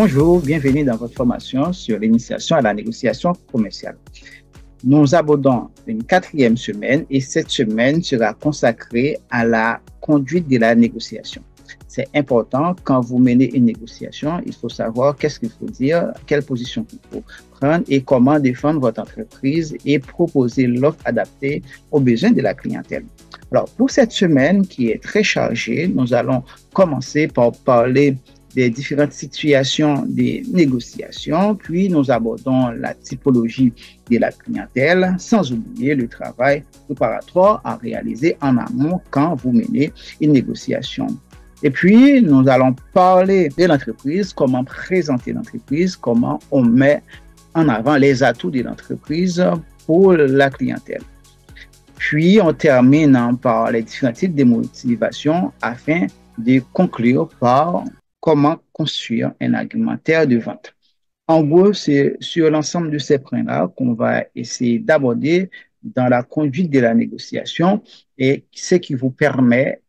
Bonjour, bienvenue dans votre formation sur l'initiation à la négociation commerciale. Nous abordons une quatrième semaine et cette semaine sera consacrée à la conduite de la négociation. C'est important, quand vous menez une négociation, il faut savoir qu'est-ce qu'il faut dire, quelle position il faut prendre et comment défendre votre entreprise et proposer l'offre adaptée aux besoins de la clientèle. Alors, pour cette semaine qui est très chargée, nous allons commencer par parler des différentes situations des négociations, puis nous abordons la typologie de la clientèle, sans oublier le travail préparatoire à réaliser en amont quand vous menez une négociation. Et puis, nous allons parler de l'entreprise, comment présenter l'entreprise, comment on met en avant les atouts de l'entreprise pour la clientèle. Puis, on termine par les différents types de motivations afin de conclure par comment construire un argumentaire de vente. En gros, c'est sur l'ensemble de ces points-là qu'on va essayer d'aborder dans la conduite de la négociation et ce qui vous permet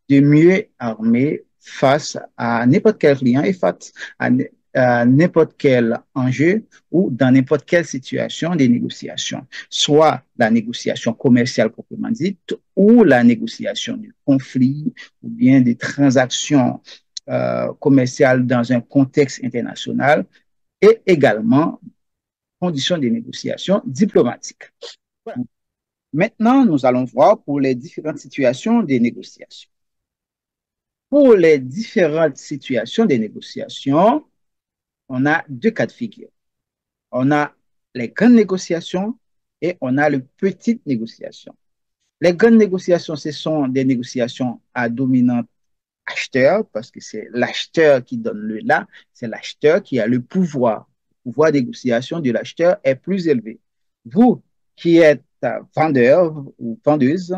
de mieux armer face à n'importe quel client et face à n'importe quel enjeu ou dans n'importe quelle situation de négociation, soit la négociation commerciale proprement dite ou la négociation du conflit ou bien des transactions commerciales dans un contexte international et également conditions de négociation diplomatiques. Voilà. Maintenant, nous allons voir pour les différentes situations des négociations. Pour les différentes situations des négociations, on a deux cas de figure. On a les grandes négociations et on a les petites négociations. Les grandes négociations, ce sont des négociations à dominante acheteur, parce que c'est l'acheteur qui donne le là, c'est l'acheteur qui a le pouvoir. Le pouvoir de négociation de l'acheteur est plus élevé. Vous qui êtes vendeur ou vendeuse,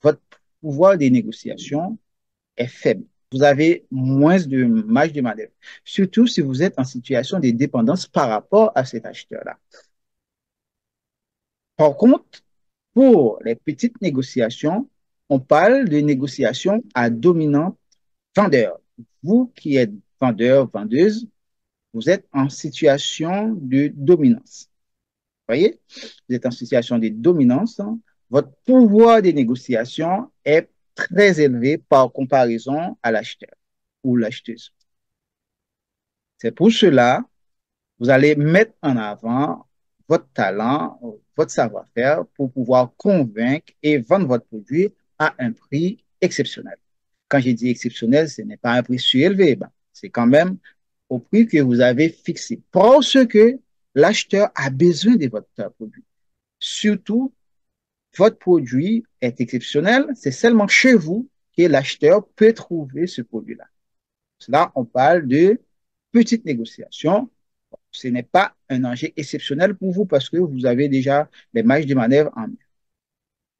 votre pouvoir de négociation est faible. Vous avez moins de marge de manœuvre, surtout si vous êtes en situation de dépendance par rapport à cet acheteur-là. Par contre, pour les petites négociations, on parle de négociations à dominante vendeur. Vous qui êtes vendeur, vendeuse, vous êtes en situation de dominance. Vous voyez? Vous êtes en situation de dominance. Votre pouvoir de négociation est très élevé par comparaison à l'acheteur ou l'acheteuse. C'est pour cela que vous allez mettre en avant votre talent, votre savoir-faire pour pouvoir convaincre et vendre votre produit à un prix exceptionnel. Quand je dis exceptionnel, ce n'est pas un prix surélevé, ben, c'est quand même au prix que vous avez fixé. Parce que l'acheteur a besoin de votre produit. Surtout, votre produit est exceptionnel, c'est seulement chez vous que l'acheteur peut trouver ce produit-là. Là, on parle de petites négociations. Ce n'est pas un enjeu exceptionnel pour vous parce que vous avez déjà les marges de manœuvre en main.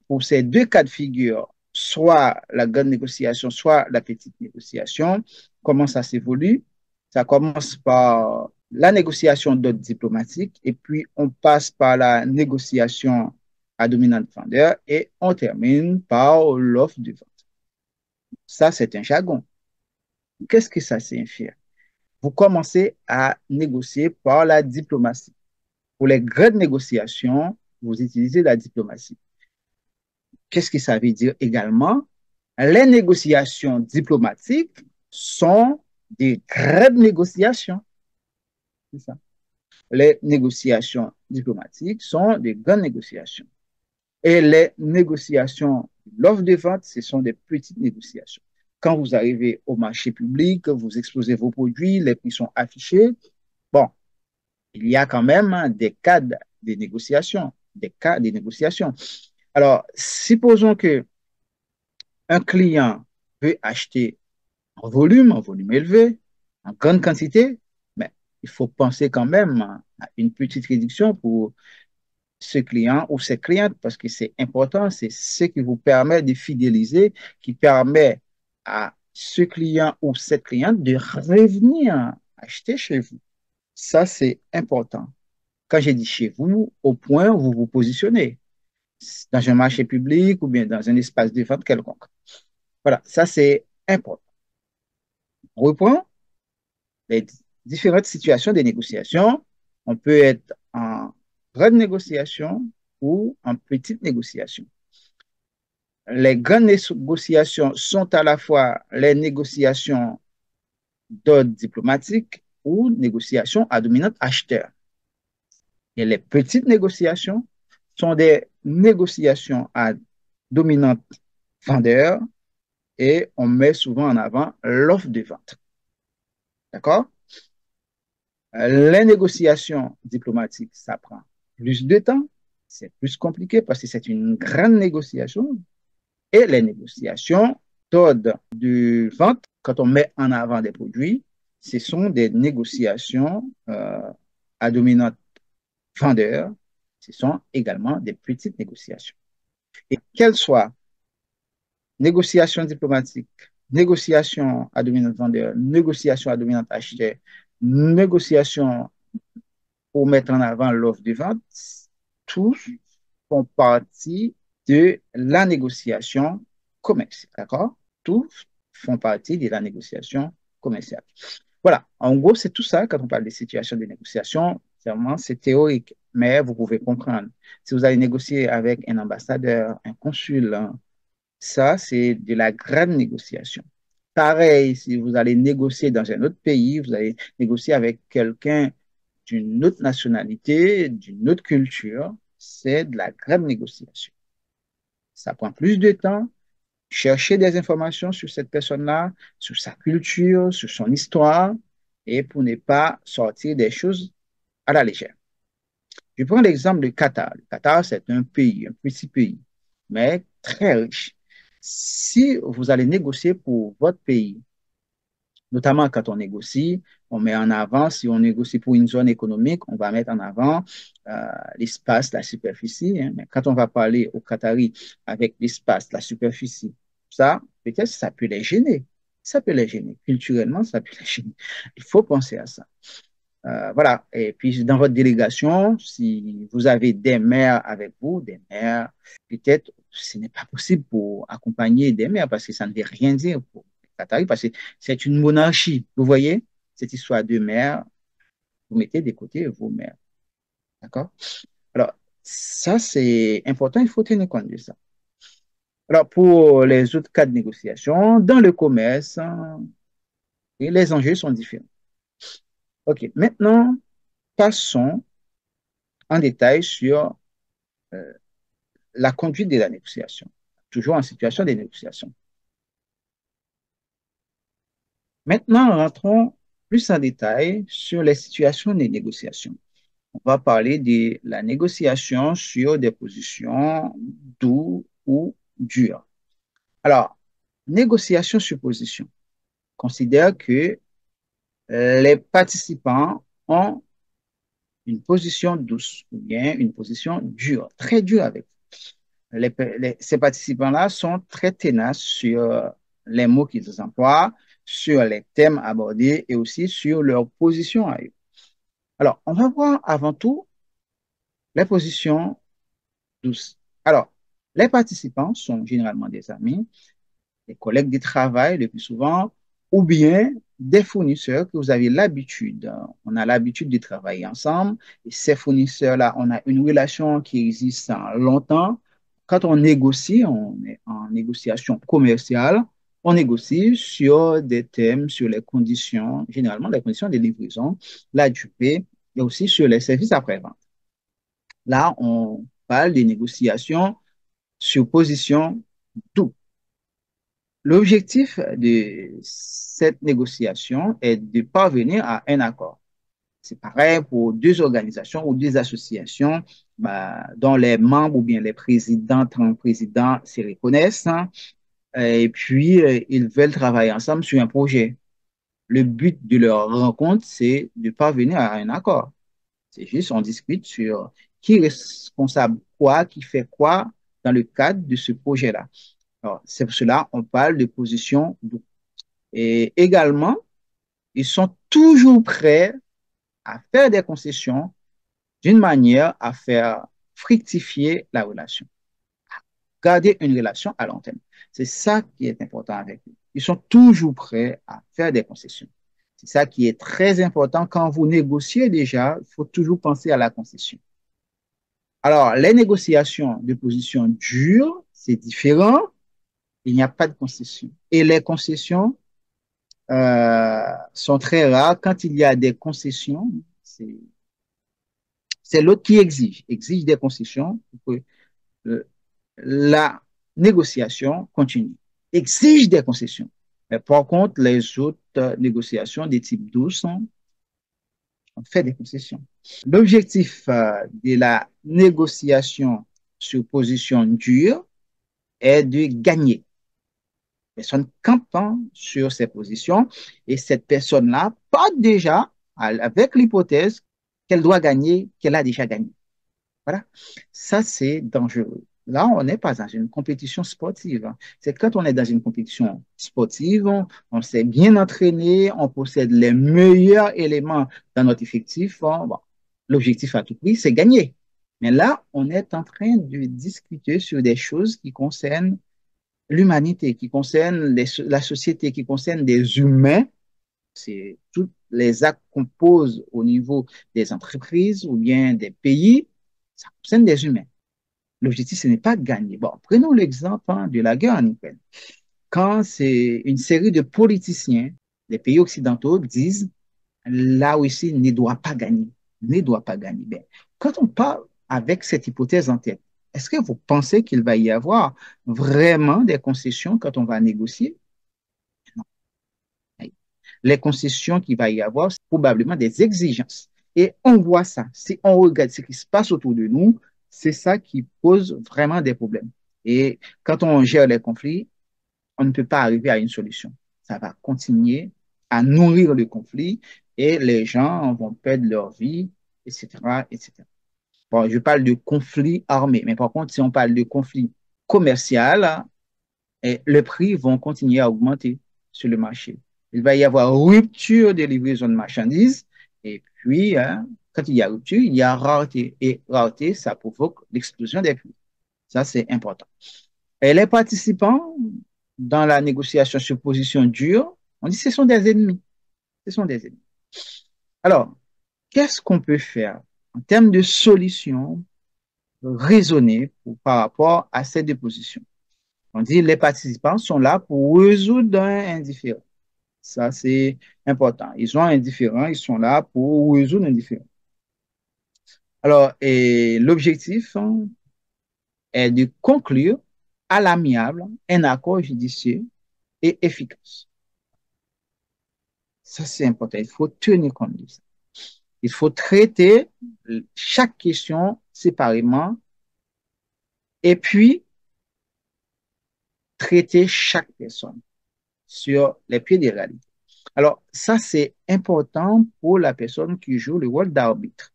Pour ces deux cas de figure, soit la grande négociation, soit la petite négociation, comment ça s'évolue? Ça commence par la négociation d'ordre diplomatique et puis on passe par la négociation à dominante vendeur et on termine par l'offre de vente. Ça, c'est un jargon. Qu'est-ce que ça signifie? Vous commencez à négocier par la diplomatie. Pour les grandes négociations, vous utilisez la diplomatie. Qu'est-ce que ça veut dire également? Les négociations diplomatiques sont des grandes négociations. C'est ça. Les négociations diplomatiques sont des grandes négociations. Et les négociations, l'offre de vente, ce sont des petites négociations. Quand vous arrivez au marché public, vous exposez vos produits, les prix sont affichés. Bon, il y a quand même des cas de négociation, des cas de négociation. Alors, supposons que un client veut acheter en volume élevé, en grande quantité, mais il faut penser quand même à une petite réduction pour ce client ou ces clientes parce que c'est important, c'est ce qui vous permet de fidéliser, qui permet à ce client ou cette cliente de revenir acheter chez vous. Ça, c'est important. Quand j'ai dit chez vous, au point où vous vous positionnez, dans un marché public ou bien dans un espace de vente quelconque. Voilà, ça c'est important. On reprend les différentes situations de négociation. On peut être en grande négociation ou en petite négociation. Les grandes négociations sont à la fois les négociations d'ordre diplomatique ou négociations à dominante acheteur. Et les petites négociations sont des négociations à dominante vendeur et on met souvent en avant l'offre de vente. D'accord? Les négociations diplomatiques, ça prend plus de temps, c'est plus compliqué parce que c'est une grande négociation. Et les négociations d'ordre de vente, quand on met en avant des produits, ce sont des négociations à dominante vendeur. Ce sont également des petites négociations. Et qu'elles soient négociations diplomatiques, négociations à dominante vendeur, négociations à dominante acheteur, négociations pour mettre en avant l'offre de vente, tous font partie de la négociation commerciale. D'accord? Tous font partie de la négociation commerciale. Voilà, en gros, c'est tout ça quand on parle de situation de négociation. Vraiment, c'est théorique, mais vous pouvez comprendre. Si vous allez négocier avec un ambassadeur, un consul, hein, ça, c'est de la grande négociation. Pareil, si vous allez négocier dans un autre pays, vous allez négocier avec quelqu'un d'une autre nationalité, d'une autre culture, c'est de la grande négociation. Ça prend plus de temps. Chercher des informations sur cette personne-là, sur sa culture, sur son histoire, et pour ne pas sortir des choses à la légère. Je prends l'exemple du Qatar. Le Qatar, c'est un pays, un petit pays, mais très riche. Si vous allez négocier pour votre pays, notamment quand on négocie, on met en avant, si on négocie pour une zone économique, on va mettre en avant l'espace, la superficie. Hein. Mais quand on va parler aux Qataris avec l'espace, la superficie, ça, peut-être ça peut les gêner. Ça peut les gêner. Culturellement, ça peut les gêner. Il faut penser à ça. Voilà. Et puis, dans votre délégation, si vous avez des maires avec vous, des maires, peut-être ce n'est pas possible pour accompagner des maires parce que ça ne veut rien dire pour les Qataris, parce que c'est une monarchie. Vous voyez, cette histoire de maires, vous mettez de côté vos maires. D'accord? Alors, ça, c'est important, il faut tenir compte de ça. Alors, pour les autres cas de négociation, dans le commerce, les enjeux sont différents. OK, maintenant, passons en détail sur euh, la conduite de la négociation, toujours en situation de négociation. Maintenant, rentrons plus en détail sur les situations de négociation. On va parler de la négociation sur des positions douces ou dures. Alors, négociation sur position considère que les participants ont une position douce ou bien une position dure, très dure avec ces participants-là sont très tenaces sur les mots qu'ils emploient, sur les thèmes abordés et aussi sur leur position à eux. Alors, on va voir avant tout les positions douces. Alors, les participants sont généralement des amis, des collègues de travail le plus souvent, ou bien des fournisseurs que vous avez l'habitude. On a l'habitude de travailler ensemble et ces fournisseurs-là, on a une relation qui existe longtemps. Quand on négocie, on est en négociation commerciale, on négocie sur des thèmes, sur les conditions, généralement les conditions de livraison, la durée et aussi sur les services après-vente. Là, on parle des négociations sur position double. L'objectif de cette négociation est de parvenir à un accord. C'est pareil pour deux organisations ou deux associations dont les membres ou bien les présidents se reconnaissent, hein, et puis ils veulent travailler ensemble sur un projet. Le but de leur rencontre, c'est de parvenir à un accord. C'est juste, on discute sur qui est responsable quoi, qui fait quoi dans le cadre de ce projet-là. Alors, c'est pour cela qu'on parle de position double. Et également, ils sont toujours prêts à faire des concessions d'une manière à faire fructifier la relation, garder une relation à long terme. C'est ça qui est important avec eux. Ils sont toujours prêts à faire des concessions. C'est ça qui est très important quand vous négociez déjà, il faut toujours penser à la concession. Alors, les négociations de position dure, c'est différent, il n'y a pas de concession. Et les concessions sont très rares. Quand il y a des concessions, c'est l'autre qui exige des concessions pour que la négociation continue, exige des concessions. Mais par contre, les autres négociations des types 12 on fait des concessions. L'objectif de la négociation sur position dure est de gagner. Personne campant sur ses positions et cette personne-là part déjà avec l'hypothèse qu'elle doit gagner, qu'elle a déjà gagné. Voilà. Ça, c'est dangereux. Là, on n'est pas dans une compétition sportive. C'est quand on est dans une compétition sportive, on s'est bien entraîné, on possède les meilleurs éléments dans notre effectif. Bon, l'objectif à tout prix, c'est gagner. Mais là, on est en train de discuter sur des choses qui concernent l'humanité, qui concernent la société, qui concernent des humains. C'est tous les actes qu'on pose au niveau des entreprises ou bien des pays, ça concerne des humains. L'objectif, ce n'est pas de gagner. Bon, prenons l'exemple de la guerre en Ukraine. Quand c'est une série de politiciens des pays occidentaux disent la Russie ne doit pas gagner, ne doit pas gagner. Bien, quand on parle avec cette hypothèse en tête, est-ce que vous pensez qu'il va y avoir vraiment des concessions quand on va négocier? Les concessions qu'il va y avoir, c'est probablement des exigences. Et on voit ça. Si on regarde ce qui se passe autour de nous, c'est ça qui pose vraiment des problèmes. Et quand on gère les conflits, on ne peut pas arriver à une solution. Ça va continuer à nourrir le conflit et les gens vont perdre leur vie, etc., etc. Bon, je parle de conflit armé, mais par contre, si on parle de conflit commercial, et les prix vont continuer à augmenter sur le marché. Il va y avoir rupture des livraisons de marchandises et puis, quand il y a rupture, il y a rareté. Et rareté, ça provoque l'explosion des prix. Ça, c'est important. Et les participants dans la négociation sur position dure, on dit que ce sont des ennemis. Ce sont des ennemis. Alors, qu'est-ce qu'on peut faire en termes de solutions raisonnées par rapport à ces deux positions? On dit que les participants sont là pour résoudre un indifférent. Ça, c'est important. Ils sont indifférents, ils sont là pour résoudre l'indifférent. Alors, l'objectif est de conclure à l'amiable un accord judiciaire et efficace. Ça, c'est important. Il faut tenir compte de ça. Il faut traiter chaque question séparément et puis traiter chaque personne sur les pieds des réalités. Alors, ça, c'est important pour la personne qui joue le rôle d'arbitre.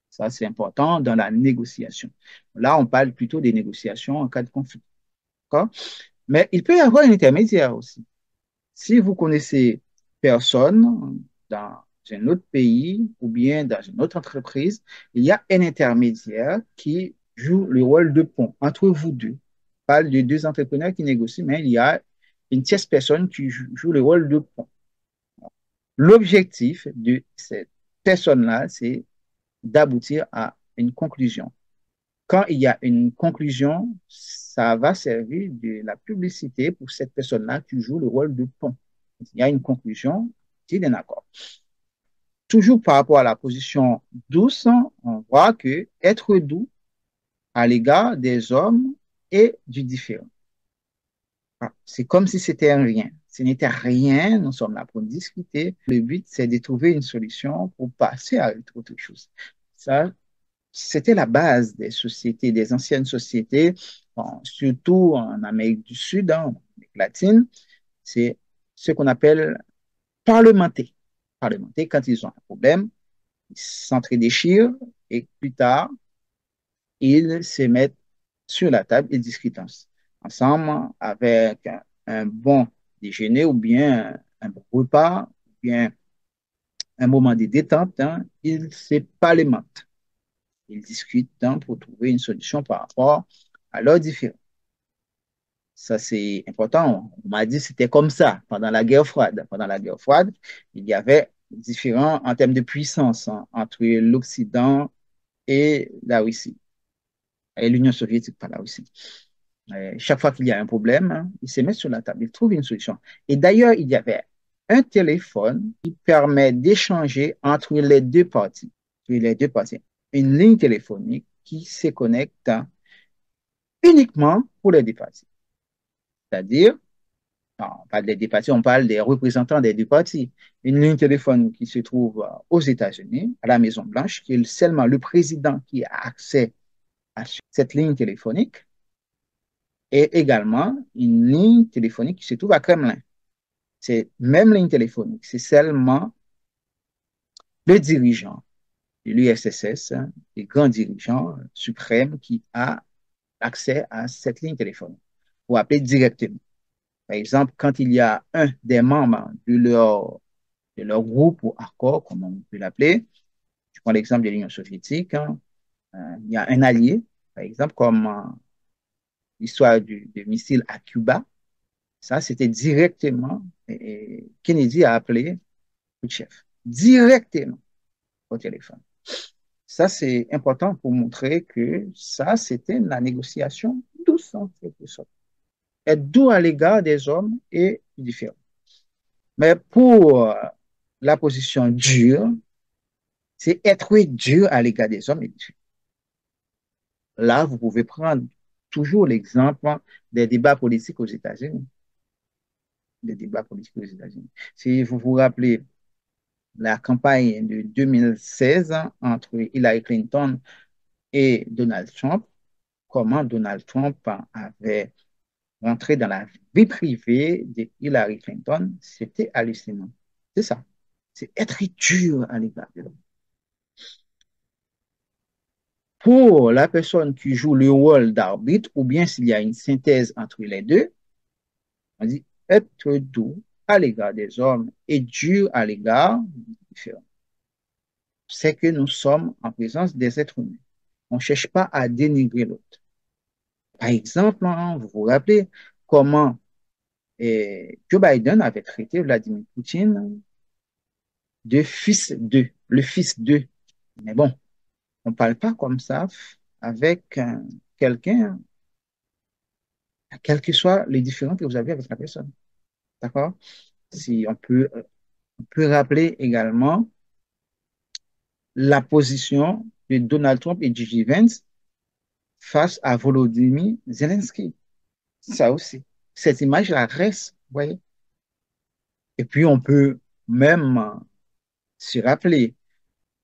Ça, c'est important dans la négociation. Là, on parle plutôt des négociations en cas de conflit. Mais il peut y avoir un intermédiaire aussi. Si vous connaissez personne dans un autre pays ou bien dans une autre entreprise, il y a un intermédiaire qui joue le rôle de pont entre vous deux. On parle de deux entrepreneurs qui négocient, mais il y a une tierce personne qui joue le rôle de pont. L'objectif de cette personne-là, c'est d'aboutir à une conclusion. Quand il y a une conclusion, ça va servir de la publicité pour cette personne-là qui joue le rôle de pont. Il y a une conclusion, c'est d'un accord. Toujours par rapport à la position douce, on voit que être doux à l'égard des hommes et du différent. C'est comme si c'était un rien. Ce n'était rien, nous sommes là pour discuter. Le but, c'est de trouver une solution pour passer à autre chose. Ça, c'était la base des sociétés, des anciennes sociétés, bon, surtout en Amérique du Sud, en Amérique latine, c'est ce qu'on appelle parlementer. Parlementer, quand ils ont un problème, ils s'entre-déchirent et plus tard, ils se mettent sur la table et discutent ensemble avec un bon déjeuner ou bien un bon repas, ou bien un moment de détente, ils se parlementent. Ils discutent pour trouver une solution par rapport à leurs différends. Ça, c'est important. On m'a dit que c'était comme ça pendant la guerre froide. Pendant la guerre froide, il y avait différent en termes de puissance hein, entre l'Occident et la Russie, et l'Union soviétique, pas la Russie. Chaque fois qu'il y a un problème, hein, ils se mettent sur la table, ils trouvent une solution. Et d'ailleurs, il y avait un téléphone qui permet d'échanger entre les deux parties, une ligne téléphonique qui se connecte uniquement pour les deux parties. C'est-à-dire, on parle des deux parties, on parle des représentants des deux parties. Une ligne téléphonique qui se trouve aux États-Unis, à la Maison-Blanche, qui est seulement le président qui a accès à cette ligne téléphonique, et également une ligne téléphonique qui se trouve à Kremlin. C'est même ligne téléphonique, c'est seulement le dirigeant de l'URSS, les grands dirigeants suprêmes qui a accès à cette ligne téléphonique pour appeler directement. Par exemple, quand il y a un des membres de leur groupe ou accord, comme on peut l'appeler, je prends l'exemple de l'Union soviétique, hein, il y a un allié, par exemple, comme l'histoire du missile à Cuba, ça, c'était directement, et Kennedy a appelé le chef, directement au téléphone. Ça, c'est important pour montrer que ça, c'était la négociation douce, en quelque sorte. Être doux à l'égard des hommes est différent. Mais pour la position dure, c'est être dur à l'égard des hommes est différent. Là, vous pouvez prendre toujours l'exemple des débats politiques aux États-Unis. Des débats politiques aux États-Unis. Si vous vous rappelez la campagne de 2016 entre Hillary Clinton et Donald Trump, comment Donald Trump avait rentré dans la vie privée de Hillary Clinton, c'était hallucinant. C'est ça. C'est être dur à l'égard de l'homme. Pour la personne qui joue le rôle d'arbitre, ou bien s'il y a une synthèse entre les deux, on dit être doux à l'égard des hommes et dur à l'égard des différents. C'est que nous sommes en présence des êtres humains. On ne cherche pas à dénigrer l'autre. Par exemple, hein, vous vous rappelez comment Joe Biden avait traité Vladimir Poutine de fils de, le fils de. Mais bon, on ne parle pas comme ça avec quelqu'un, quels que soient les différends que vous avez avec la personne. D'accord? Si on peut rappeler également la position de Donald Trump et J.D. Vance face à Volodymyr Zelensky. Ça aussi. Cette image-là reste, vous voyez. Et puis, on peut même se rappeler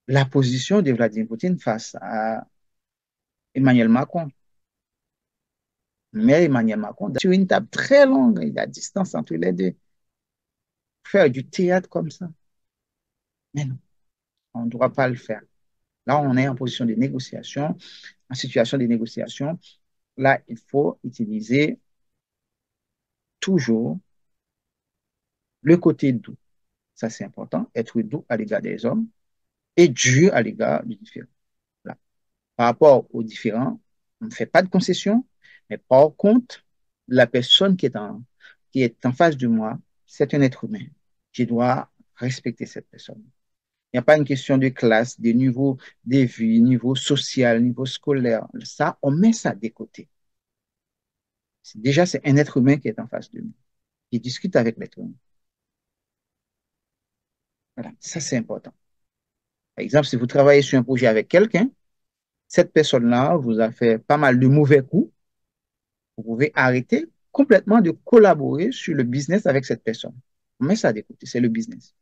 la position de Vladimir Poutine face à Emmanuel Macron. Mais Emmanuel Macron, sur une table très longue, il y a distance entre les deux. Faire du théâtre comme ça. Mais non, on ne doit pas le faire. Là, on est en position de négociation, en situation de négociation. Là, il faut utiliser toujours le côté doux. Ça, c'est important. Être doux à l'égard des hommes et dur à l'égard du différent. Là. Par rapport aux différents, on ne fait pas de concession, mais par contre, la personne qui est en face de moi, c'est un être humain. Je dois respecter cette personne. Il n'y a pas une question de classe, de niveau de vie, niveau social, niveau scolaire. Ça, on met ça de côté. Déjà, c'est un être humain qui est en face de nous. Il discute avec l'être humain. Voilà, ça c'est important. Par exemple, si vous travaillez sur un projet avec quelqu'un, cette personne-là vous a fait pas mal de mauvais coups, vous pouvez arrêter complètement de collaborer sur le business avec cette personne. On met ça de côté, c'est le business.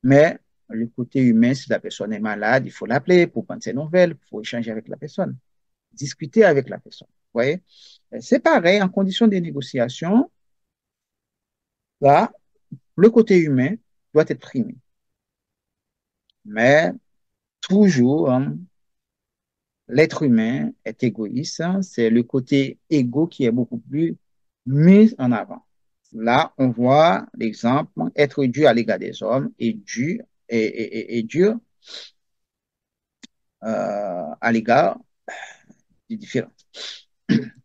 Mais le côté humain, si la personne est malade, il faut l'appeler pour prendre ses nouvelles, il faut échanger avec la personne, discuter avec la personne. Vous voyez? C'est pareil, en condition de négociation, là, le côté humain doit être primé. Mais toujours, hein, l'être humain est égoïste, hein, c'est le côté égo qui est beaucoup plus mis en avant. Là, on voit l'exemple, être dur à l'égard des hommes et dur, et dur à l'égard des différents.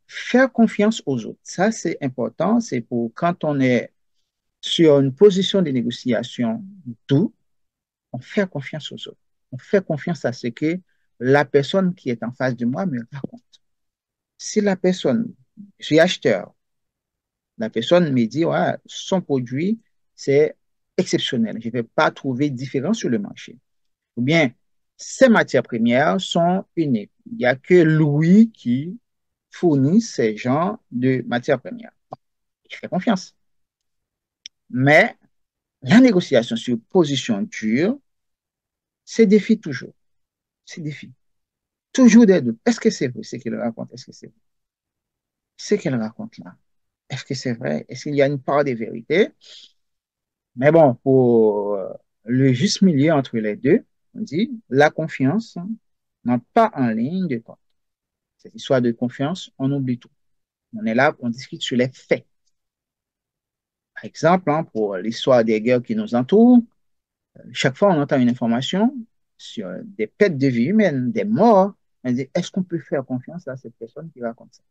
Faire confiance aux autres, ça c'est important, c'est pour quand on est sur une position de négociation, tout, on fait confiance aux autres. On fait confiance à ce que la personne qui est en face de moi me raconte. Si la personne, je suis acheteur, la personne me dit, ouais, son produit, c'est exceptionnel. Je ne vais pas trouver différent sur le marché. Ou bien, ces matières premières sont uniques. Il n'y a que Louis qui fournit ces genres de matières premières. Je fais confiance. Mais la négociation sur position dure, c'est défi toujours. C'est défi. Toujours des doutes. Est-ce que c'est vrai ce qu'il raconte? Est-ce que c'est vrai ce qu'elle raconte là? Est-ce que c'est vrai? Est-ce qu'il y a une part de vérité? Mais bon, pour le juste milieu entre les deux, on dit la confiance n'entre pas en ligne de compte. Cette histoire de confiance, on oublie tout. On est là, on discute sur les faits. Par exemple, hein, pour l'histoire des guerres qui nous entourent, chaque fois on entend une information sur des pertes de vie humaines, des morts. On dit, est-ce qu'on peut faire confiance à cette personne qui raconte ça?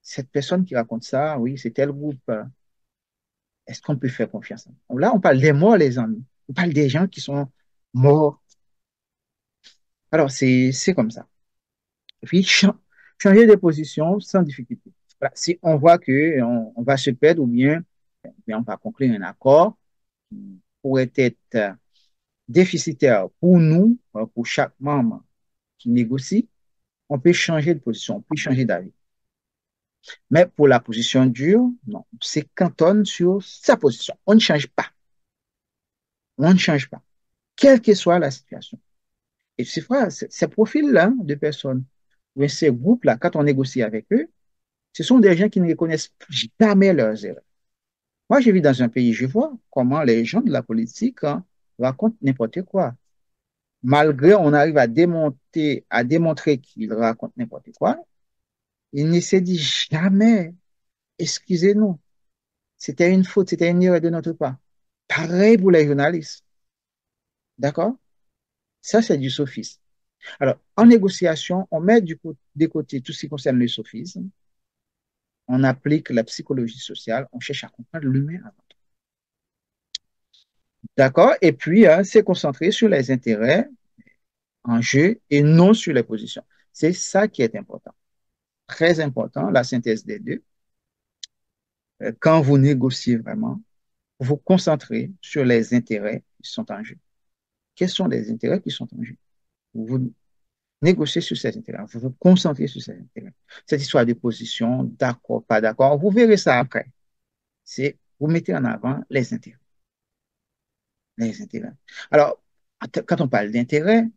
Cette personne qui raconte ça, oui, c'est tel groupe. Est-ce qu'on peut faire confiance? Là, on parle des morts, les amis. On parle des gens qui sont morts. Alors, c'est comme ça. Et puis, changer de position sans difficulté. Voilà. Si on voit qu'on va se perdre ou bien on va conclure un accord qui pourrait être déficitaire pour nous, pour chaque membre qui négocie, on peut changer de position, on peut changer d'avis. Mais pour la position dure, non, c'est cantonne sur sa position. On ne change pas. On ne change pas, quelle que soit la situation. Et c'est vrai, ces profils-là de personnes, ou ces groupes-là, quand on négocie avec eux, ce sont des gens qui ne reconnaissent jamais leurs erreurs. Moi, je vis dans un pays, je vois comment les gens de la politique hein, racontent n'importe quoi. Malgré on arrive à démontrer qu'ils racontent n'importe quoi, ils ne se disent jamais, excusez-nous, c'était une faute, c'était une erreur de notre part. Pareil pour les journalistes. D'accord? Ça, c'est du sophisme. Alors, en négociation, on met de côté tout ce qui concerne le sophisme, on applique la psychologie sociale, on cherche à comprendre l'humain avant tout. D'accord? Et puis, c'est concentré sur les intérêts en jeu et non sur les positions. C'est ça qui est important. Très important, la synthèse des deux. Quand vous négociez vraiment, vous vous concentrez sur les intérêts qui sont en jeu. Quels sont les intérêts qui sont en jeu? Vous négociez sur ces intérêts, vous vous concentrez sur ces intérêts. Cette histoire de position, d'accord, pas d'accord, vous verrez ça après. C'est vous mettez en avant les intérêts. Les intérêts. Alors, quand on parle d'intérêt,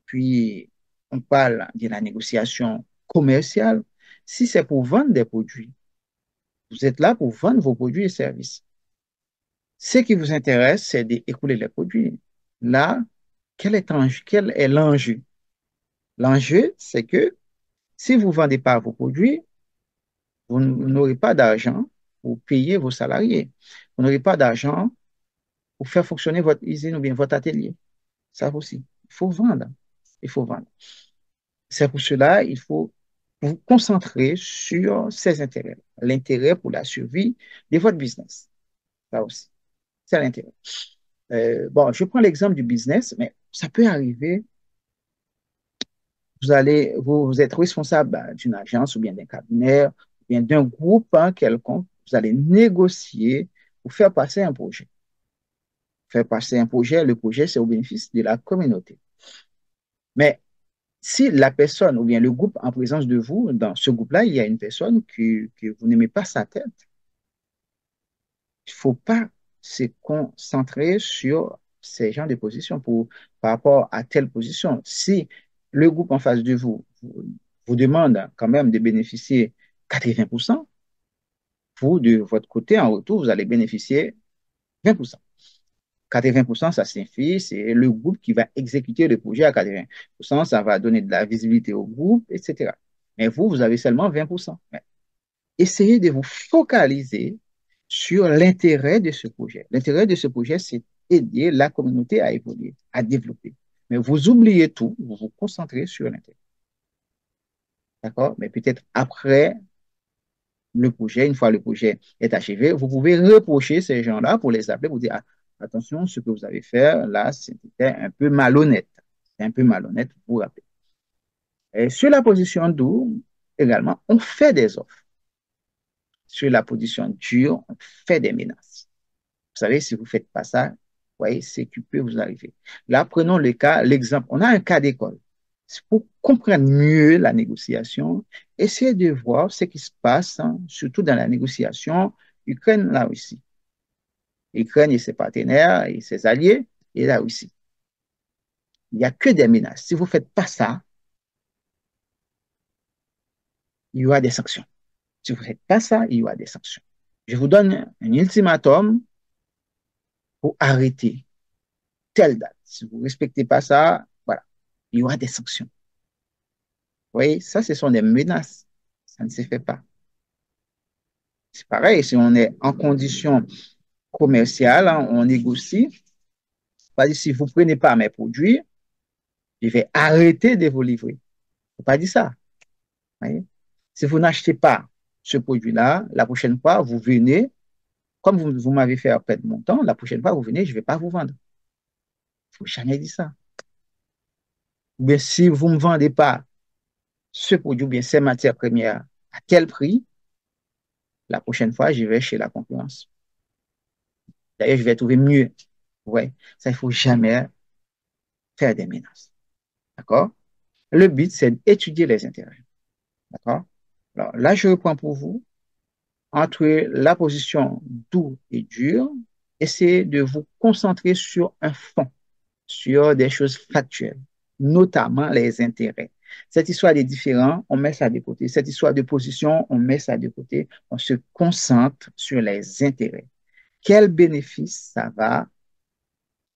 puis on parle de la négociation commerciale, si c'est pour vendre des produits, vous êtes là pour vendre vos produits et services. Ce qui vous intéresse, c'est d'écouler les produits. Là, quel est l'enjeu? L'enjeu, c'est que si vous ne vendez pas vos produits, vous n'aurez pas d'argent pour payer vos salariés. Vous n'aurez pas d'argent pour faire fonctionner votre usine ou bien votre atelier. Ça aussi, il faut vendre. Il faut vendre. C'est pour cela, il faut vous concentrer sur ces intérêts. L'intérêt pour la survie de votre business. Ça aussi, c'est l'intérêt. Bon, je prends l'exemple du business, mais ça peut arriver. Vous êtes responsable d'une agence ou bien d'un cabinet, ou bien d'un groupe quelconque. Vous allez négocier pour faire passer un projet. Faire passer un projet, le projet, c'est au bénéfice de la communauté. Mais si la personne ou bien le groupe en présence de vous, dans ce groupe-là, il y a une personne que vous n'aimez pas sa tête, il ne faut pas se concentrer sur ces genres de positions par rapport à telle position. Si le groupe en face de vous demande quand même de bénéficier 80%, vous, de votre côté, en retour, vous allez bénéficier 20%. 80%, ça signifie c'est le groupe qui va exécuter le projet à 80%, ça va donner de la visibilité au groupe, etc. Mais vous avez seulement 20%. Mais essayez de vous focaliser sur l'intérêt de ce projet. L'intérêt de ce projet, c'est aider la communauté à évoluer, à développer. Mais vous oubliez tout, vous vous concentrez sur l'intérêt. D'accord? Mais peut-être après le projet, une fois le projet est achevé, vous pouvez reprocher ces gens-là pour les appeler, pour dire, ah, attention, ce que vous avez fait là, c'était un peu malhonnête. C'est un peu malhonnête, vous vous rappelez. Et sur la position doux, également, on fait des offres. Sur la position dure, on fait des menaces. Vous savez, si vous ne faites pas ça, vous voyez, c'est qui peut vous arriver. Là, prenons le cas, l'exemple. On a un cas d'école. Pour comprendre mieux la négociation, essayez de voir ce qui se passe, hein, surtout dans la négociation Ukraine-la Russie. Ukraine et ses partenaires et ses alliés et la Russie. Il n'y a que des menaces. Si vous ne faites pas ça, il y aura des sanctions. Si vous ne faites pas ça, il y aura des sanctions. Je vous donne un ultimatum pour arrêter telle date. Si vous ne respectez pas ça, voilà, il y aura des sanctions. Vous voyez, ça, ce sont des menaces. Ça ne se fait pas. C'est pareil, si on est en condition commerciale, hein, on négocie. Pas dire, si vous ne prenez pas mes produits, je vais arrêter de vous livrer. Il ne faut pas dire ça. Vous voyez? Si vous n'achetez pas ce produit-là, la prochaine fois, vous venez, comme vous m'avez fait perdre mon temps, la prochaine fois, vous venez, je ne vais pas vous vendre. Il ne faut jamais dire ça. Ou bien, si vous ne me vendez pas ce produit ou bien ces matières premières à tel prix, la prochaine fois, je vais chez la concurrence. D'ailleurs, je vais trouver mieux. Ouais, ça, il ne faut jamais faire des menaces. D'accord? Le but, c'est d'étudier les intérêts. D'accord? Alors là, je reprends pour vous entre la position doux et dure. Essayez de vous concentrer sur un fond, sur des choses factuelles, notamment les intérêts. Cette histoire des différents, on met ça de côté. Cette histoire de position, on met ça de côté. On se concentre sur les intérêts. Quel bénéfice ça va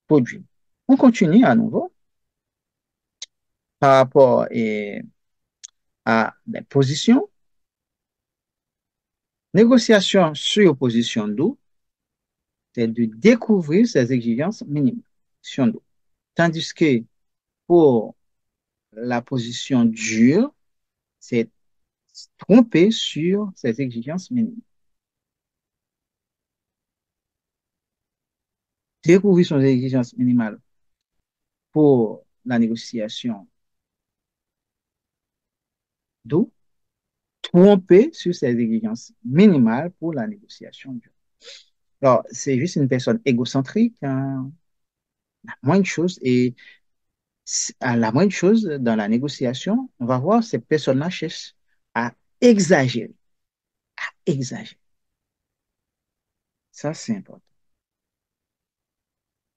produire? On continue à nouveau par rapport à la position. Négociation sur position d'eau, c'est de découvrir ses exigences minimales. Tandis que pour la position dure, c'est tromper sur ses exigences minimales. Découvrir son exigence minimale pour la négociation d'eau, tromper sur ses exigences minimales pour la négociation dure. Alors, c'est juste une personne égocentrique, hein, la moindre chose, et à la moindre chose dans la négociation, on va voir ces personnes-là cherchent à exagérer, exagérer. Ça, c'est important.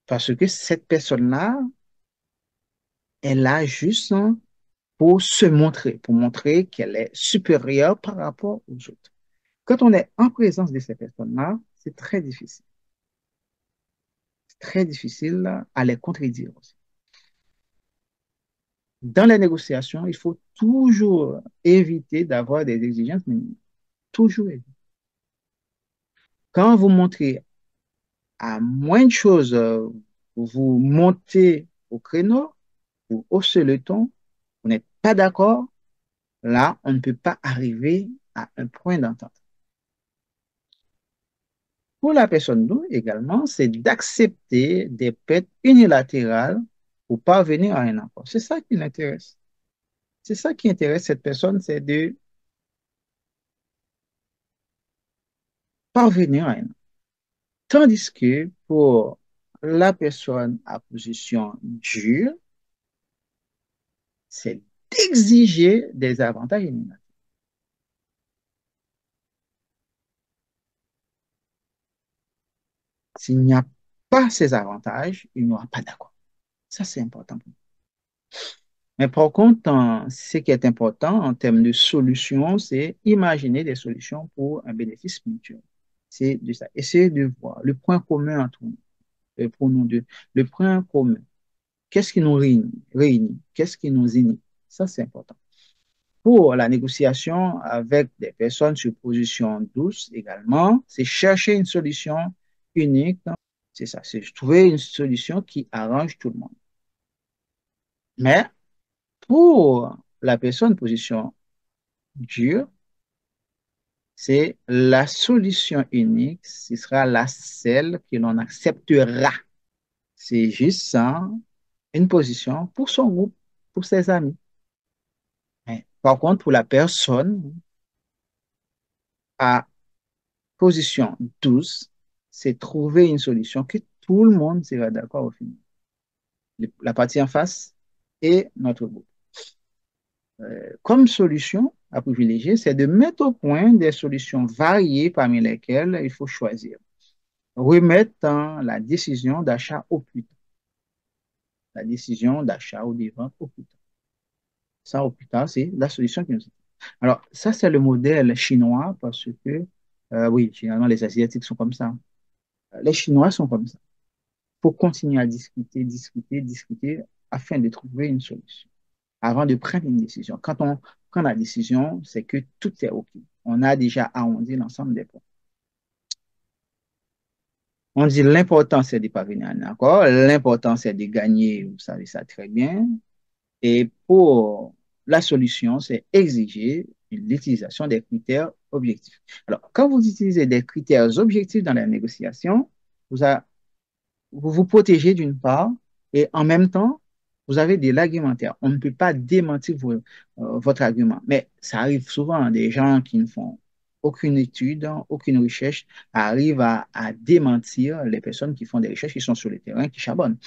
Parce que cette personne-là, elle a juste pour se montrer, pour montrer qu'elle est supérieure par rapport aux autres. Quand on est en présence de ces personnes-là, c'est très difficile. C'est très difficile à les contredire aussi. Dans les négociations, il faut toujours éviter d'avoir des exigences minimales. Toujours éviter. Quand vous montrez à moins de choses, vous montez au créneau, vous haussez le ton, vous n'êtes pas d'accord, là, on ne peut pas arriver à un point d'entente. Pour la personne douce également, c'est d'accepter des pertes unilatérales pour parvenir à un accord. C'est ça qui l'intéresse. C'est ça qui intéresse cette personne, c'est de parvenir à un accord. Tandis que pour la personne à position dure, c'est d'exiger des avantages unilatéraux. S'il n'y a pas ces avantages, il n'y aura pas d'accord. Ça, c'est important. Mais par contre, ce qui est important en termes de solutions, c'est imaginer des solutions pour un bénéfice mutuel. C'est de ça. Essayer de voir le point commun entre nous, pour nous deux. Le point commun. Qu'est-ce qui nous réunit? Qu'est-ce qui nous unit? Ça, c'est important. Pour la négociation avec des personnes sur position douce également, c'est chercher une solution unique. C'est ça, c'est trouver une solution qui arrange tout le monde. Mais pour la personne position dure, C'est la solution unique, ce sera la celle que l'on acceptera. C'est juste ça, une position pour son groupe, pour ses amis. Par contre, pour la personne à position 12, c'est trouver une solution que tout le monde sera d'accord au final. La partie en face et notre groupe. Comme solution à privilégier, c'est de mettre au point des solutions variées parmi lesquelles il faut choisir. Remettre la décision d'achat au plus tard. La décision d'achat ou de vente au plus tard. Ça, au plus tard, c'est la solution qui nous est. Alors, ça, c'est le modèle chinois parce que, oui, généralement, les Asiatiques sont comme ça. Les Chinois sont comme ça. Il faut continuer à discuter, discuter, discuter afin de trouver une solution avant de prendre une décision. Quand on prend la décision, c'est que tout est OK. On a déjà arrondi l'ensemble des points. On dit l'important, c'est de parvenir à un accord. L'important, c'est de gagner, vous savez ça très bien. Et pour la solution, c'est exiger l'utilisation des critères objectifs. Alors, quand vous utilisez des critères objectifs dans la négociation, vous, vous vous protégez d'une part et en même temps, vous avez de l'argumentaire. On ne peut pas démentir votre argument. Mais ça arrive souvent, des gens qui ne font aucune étude, aucune recherche, arrivent à démentir les personnes qui font des recherches, qui sont sur le terrain, qui charbonnent.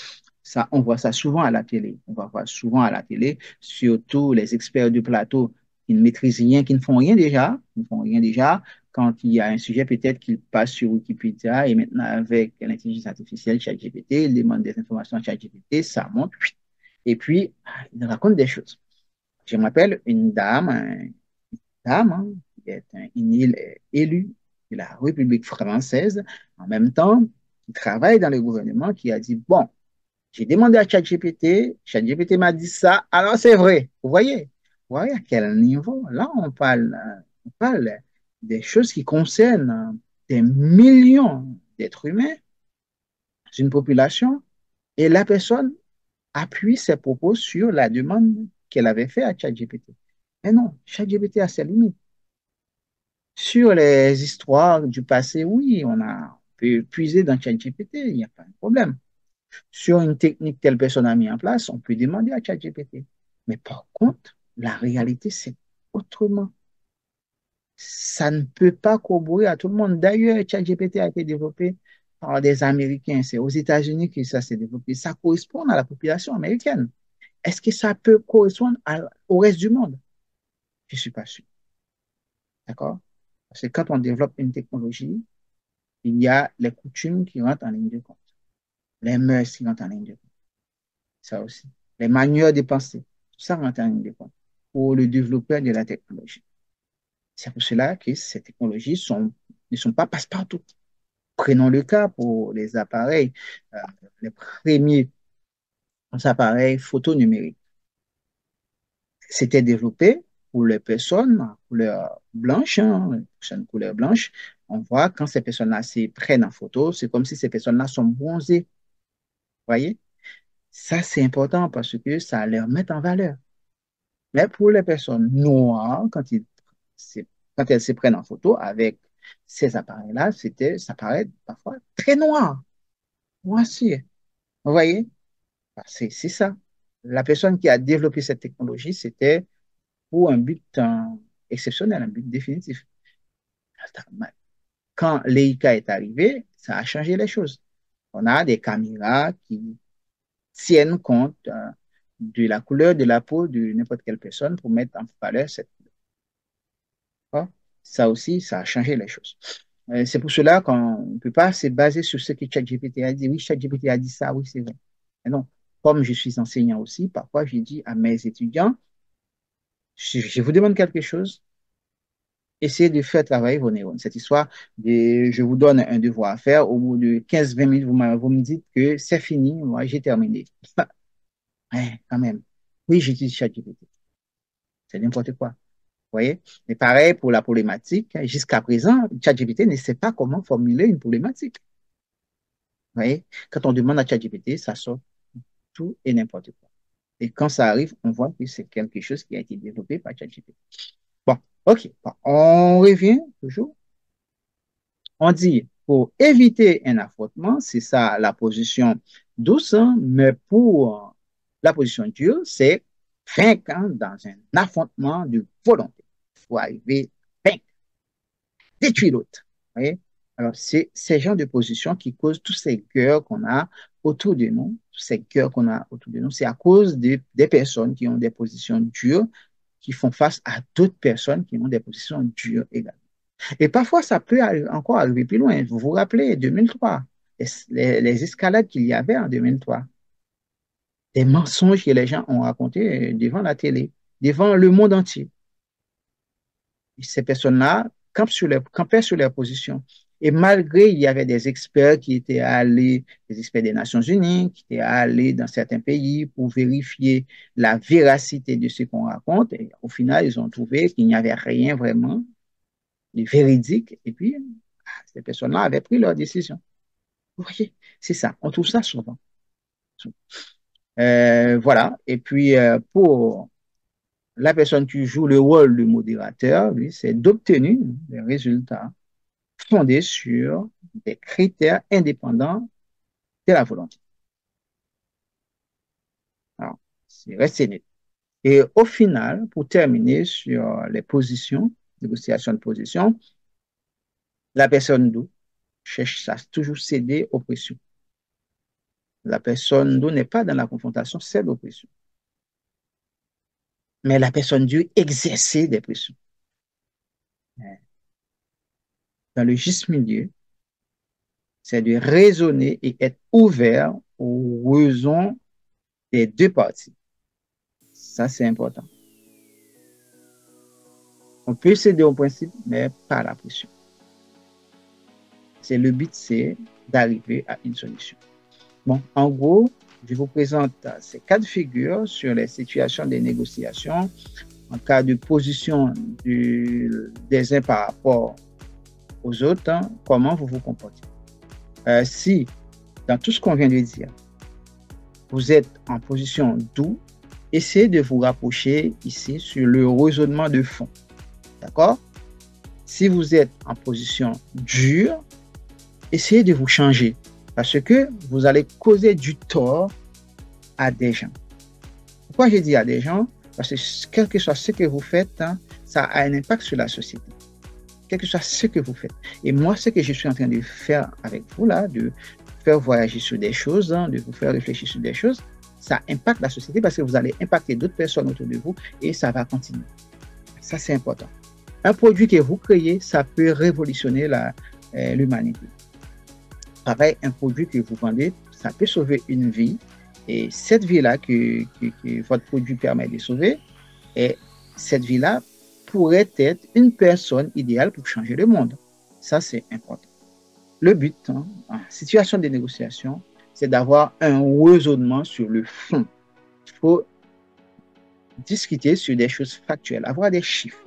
Ça, on voit ça souvent à la télé. On va voir souvent à la télé, surtout les experts du plateau qui ne maîtrisent rien, qui ne font rien déjà, qui ne font rien déjà. Quand il y a un sujet, peut-être qu'ils passent sur Wikipédia et maintenant avec l'intelligence artificielle, ChatGPT, ils demandent des informations à ChatGPT, ça monte. Et puis, ils racontent des choses. Je me rappelle une dame qui est une île élue de la République française, en même temps, qui travaille dans le gouvernement, qui a dit, bon, j'ai demandé à ChatGPT, ChatGPT m'a dit ça, alors c'est vrai. Vous voyez à quel niveau? Là, on parle des choses qui concernent des millions d'êtres humains, une population, et la personne appuie ses propos sur la demande qu'elle avait faite à ChatGPT. Mais non, ChatGPT a ses limites. Sur les histoires du passé, oui, on peut puiser dans ChatGPT, il n'y a pas de problème. Sur une technique telle personne a mis en place, on peut demander à ChatGPT. Mais par contre, la réalité, c'est autrement. Ça ne peut pas corroborer à tout le monde. D'ailleurs, ChatGPT a été développé par des Américains. C'est aux États-Unis que ça s'est développé. Ça correspond à la population américaine. Est-ce que ça peut correspondre au reste du monde? Je ne suis pas sûr. D'accord? Parce que quand on développe une technologie, il y a les coutumes qui rentrent en ligne de compte, les mœurs qui rentrent en ligne de compte. Ça aussi. Les manières de penser. Tout ça rentre en ligne de compte pour le développeur de la technologie. C'est pour cela que ces technologies ne sont pas passe-partout. Prenons le cas pour les appareils, euh, les premiers appareils photo numériques. C'était développé pour les personnes à couleur blanche, hein, les personnes couleur blanche. On voit quand ces personnes-là se prennent en photo, c'est comme si ces personnes-là sont bronzées. Vous voyez? Ça, c'est important parce que ça les met en valeur. Mais pour les personnes noires, quand elles se prennent en photo avec ces appareils-là, ça paraît parfois très noir. Voici. Vous voyez? C'est ça. La personne qui a développé cette technologie, c'était pour un but exceptionnel, un but définitif. Quand l'EIK est arrivé, ça a changé les choses. On a des caméras qui tiennent compte de la couleur de la peau de n'importe quelle personne pour mettre en valeur cette couleur. Ça aussi, ça a changé les choses. C'est pour cela qu'on ne peut pas se baser sur ce que ChatGPT a dit. Oui, ChatGPT a dit ça, oui, c'est vrai. Mais non, comme je suis enseignant aussi, parfois j'ai dit à mes étudiants, si je vous demande quelque chose, essayez de faire travailler vos neurones. Cette histoire de je vous donne un devoir à faire, au bout de 15-20 minutes, vous me dites que c'est fini, moi j'ai terminé. Ouais, quand même. Oui, j'utilise ChatGPT. C'est n'importe quoi. Vous voyez? Mais pareil pour la problématique. Jusqu'à présent, ChatGPT ne sait pas comment formuler une problématique. Vous voyez? Quand on demande à ChatGPT, ça sort tout et n'importe quoi. Et quand ça arrive, on voit que c'est quelque chose qui a été développé par ChatGPT. Bon, OK, bon, on revient toujours. On dit, pour éviter un affrontement, c'est ça la position douce, hein, mais pour la position dure, c'est vaincre hein, dans un affrontement de volonté. Il faut arriver à vaincre, détruire l'autre. Alors, c'est ces genres de positions qui causent tous ces guerres qu'on a autour de nous, tous ces guerres qu'on a autour de nous. C'est à cause des personnes qui ont des positions dures, qui font face à d'autres personnes qui ont des positions dures également. Et parfois, ça peut encore arriver plus loin. Vous vous rappelez, 2003, les escalades qu'il y avait en 2003, des mensonges que les gens ont racontés devant la télé, devant le monde entier. Et ces personnes-là campaient sur leur position. Et malgré, il y avait des experts qui étaient allés, des experts des Nations Unies, qui étaient allés dans certains pays pour vérifier la véracité de ce qu'on raconte. Et au final, ils ont trouvé qu'il n'y avait rien vraiment de véridique. Et puis, ces personnes-là avaient pris leur décision. Vous voyez, c'est ça. On trouve ça souvent. Voilà. Et puis, pour la personne qui joue le rôle de modérateur, lui, c'est d'obtenir des résultats fondés sur des critères indépendants de la volonté. Alors, c'est resté net. Et au final, pour terminer sur les positions, négociation de position, la personne d'où cherche à toujours céder aux pressions. La personne d'où n'est pas dans la confrontation, c'est l'oppression. Mais la personne due exercer des pressions. Dans le juste milieu, c'est de raisonner et être ouvert aux raisons des deux parties. Ça, c'est important. On peut céder au principe, mais pas à la pression. C'est le but, c'est d'arriver à une solution. Bon, en gros, je vous présente ces cas de figure sur les situations des négociations en cas de position des uns par rapport aux autres, hein, comment vous vous comportez. Si, dans tout ce qu'on vient de dire, vous êtes en position doux, essayez de vous rapprocher ici sur le raisonnement de fond. D'accord? Si vous êtes en position dure, essayez de vous changer parce que vous allez causer du tort à des gens. Pourquoi je dis à des gens? Parce que quel que soit ce que vous faites, hein, ça a un impact sur la société. Quel que soit ce que vous faites. Et moi, ce que je suis en train de faire avec vous là, de faire voyager sur des choses, hein, de vous faire réfléchir sur des choses, ça impacte la société parce que vous allez impacter d'autres personnes autour de vous et ça va continuer. Ça, c'est important. Un produit que vous créez, ça peut révolutionner l'humanité. Pareil, un produit que vous vendez, ça peut sauver une vie. Et cette vie-là que votre produit permet de sauver, et cette vie-là pourrait être une personne idéale pour changer le monde. Ça, c'est important. Le but, hein, en situation de négociation, c'est d'avoir un raisonnement sur le fond. Il faut discuter sur des choses factuelles, avoir des chiffres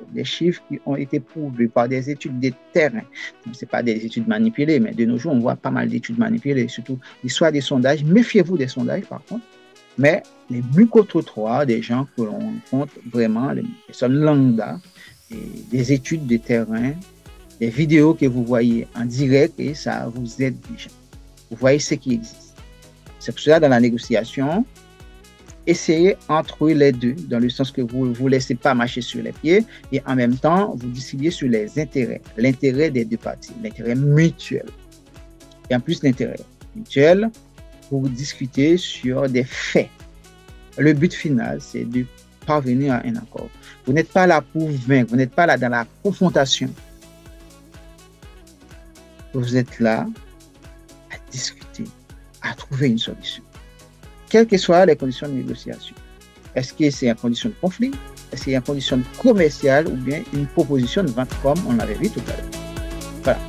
qui ont été prouvés par des études de terrain. Ce n'est pas des études manipulées, mais de nos jours, on voit pas mal d'études manipulées, surtout l'histoire des sondages. Méfiez-vous des sondages, par contre. Mais les micro-trottoirs, des gens que l'on rencontre vraiment, les personnes lambda, des études de terrain, des vidéos que vous voyez en direct, et ça vous aide déjà. Vous voyez ce qui existe. C'est pour cela, dans la négociation, essayez entre les deux, dans le sens que vous ne vous laissez pas marcher sur les pieds et en même temps, vous décidez sur les intérêts, l'intérêt des deux parties, l'intérêt mutuel. Et en plus, l'intérêt mutuel, vous discutez sur des faits. Le but final, c'est de parvenir à un accord. Vous n'êtes pas là pour vaincre, vous n'êtes pas là dans la confrontation. Vous êtes là à discuter, à trouver une solution. Quelles que soient les conditions de négociation. Est-ce que c'est en condition de conflit? Est-ce qu'il y a en condition commerciale ou bien une proposition de vente comme on l'avait vu tout à l'heure? Voilà.